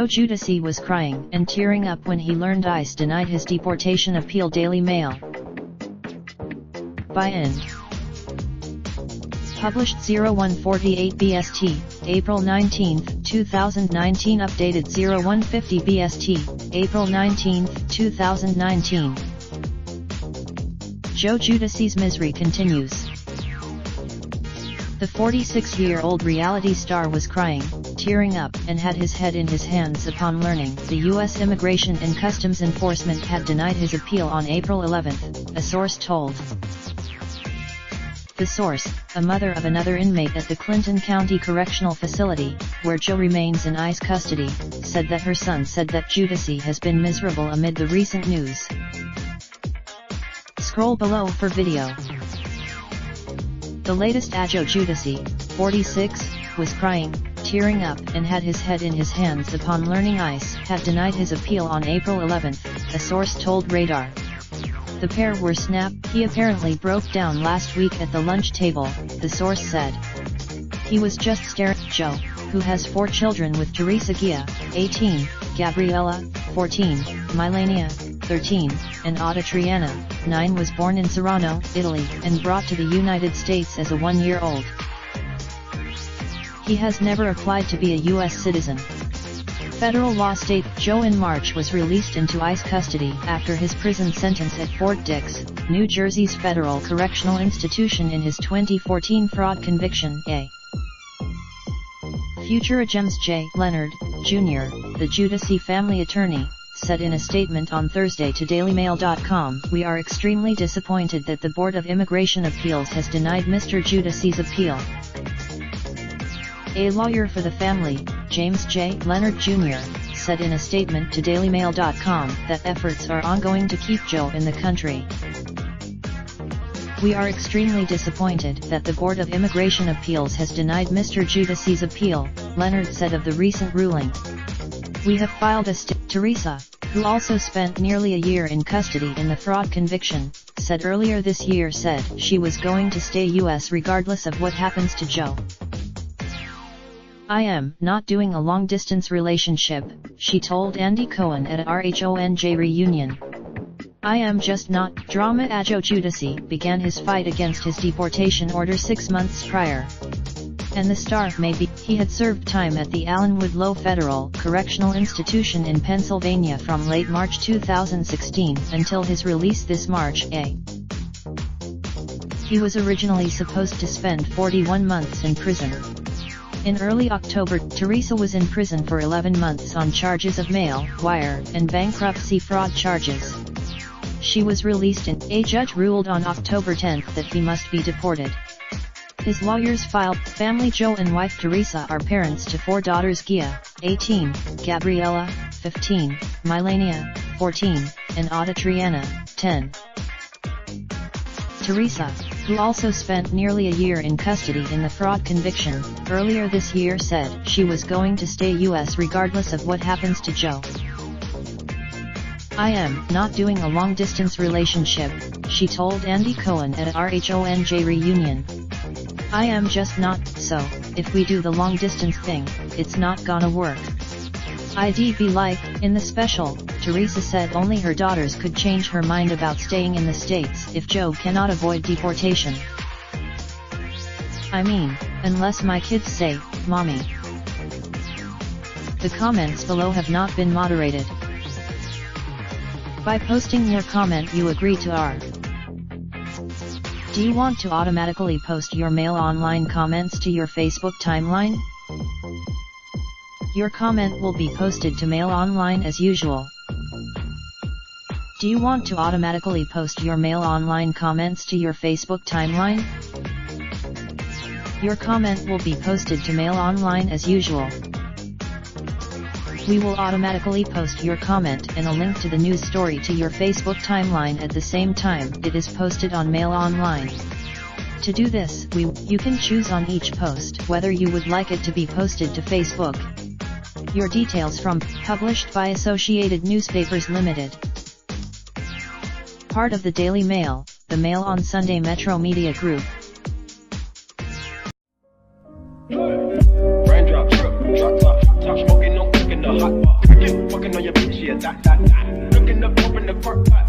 Giudice was crying and tearing up when he learned ICE denied his deportation appeal. Daily Mail. By End. Published 0148 BST, April 19, 2019. Updated 0150 BST, April 19, 2019. Giudice's misery continues. The 46-year-old reality star was crying, tearing up, and had his head in his hands upon learning the U.S. Immigration and Customs Enforcement had denied his appeal on April 11, a source told. The source, a mother of another inmate at the Clinton County Correctional Facility, where Joe remains in ICE custody, said that her son said that Giudice has been miserable amid the recent news. Scroll below for video. The latest Giudice, 46, was crying, tearing up, and had his head in his hands upon learning ICE had denied his appeal on April 11, a source told Radar. The pair were snapped. He apparently broke down last week at the lunch table, the source said. He was just staring. Joe, who has 4 children with Teresa Gia, 18, Gabriella, 14, Milania, 13, and Ada Triana, 9, was born in Serrano, Italy, and brought to the United States as a 1-year-old. He has never applied to be a U.S. citizen. Federal law states Joe in March was released into ICE custody after his prison sentence at Fort Dix, New Jersey's federal correctional institution in his 2014 fraud conviction. Future James J. Leonard, Jr., the Giudice family attorney, said in a statement on Thursday to DailyMail.com, "We are extremely disappointed that the Board of Immigration Appeals has denied Mr. Giudice's appeal." A lawyer for the family, James J. Leonard Jr., said in a statement to DailyMail.com that efforts are ongoing to keep Joe in the country. "We are extremely disappointed that the Board of Immigration Appeals has denied Mr. Giudice's appeal," Leonard said of the recent ruling. "We have filed a Teresa, who also spent nearly a year in custody in the fraud conviction, said earlier this year said she was going to stay U.S. regardless of what happens to Joe. I am not doing a long-distance relationship," she told Andy Cohen at a RHONJ reunion. "I am just not." Drama. Joe Giudice began his fight against his deportation order 6 months prior. And the star may be. He had served time at the Allenwood Low Federal Correctional Institution in Pennsylvania from late March 2016 until his release this March. He was originally supposed to spend 41 months in prison. In early October, Teresa was in prison for 11 months on charges of mail, wire, and bankruptcy fraud charges. She was released and a judge ruled on October 10 that he must be deported. His lawyers filed. Family. Joe and wife Teresa are parents to 4 daughters: Gia, 18, Gabriella, 15, Milania, 14, and Ada Triana, 10. Teresa, who also spent nearly a year in custody in the fraud conviction, earlier this year said she was going to stay U.S. regardless of what happens to Joe. "I am not doing a long-distance relationship," she told Andy Cohen at a RHONJ reunion. "I am just not, so, if we do the long-distance thing, it's not gonna work. I'd be like." In the special, Teresa said only her daughters could change her mind about staying in the States if Joe cannot avoid deportation. "I mean, unless my kids say, 'Mommy.'" The comments below have not been moderated. By posting your comment you agree to our. Do you want to automatically post your Mail Online comments to your Facebook timeline? Your comment will be posted to Mail Online as usual. Do you want to automatically post your Mail Online comments to your Facebook timeline? Your comment will be posted to Mail Online as usual. We will automatically post your comment and a link to the news story to your Facebook timeline at the same time it is posted on Mail Online. To do this, you can choose on each post whether you would like it to be posted to Facebook. Your details from Published by Associated Newspapers Limited. part of the Daily Mail, the Mail on Sunday Metro Media Group. Raindrop, drop top smoking, no cooking the hot pot. Fucking on your bitch, yeah, that. Looking up, open the park, pot.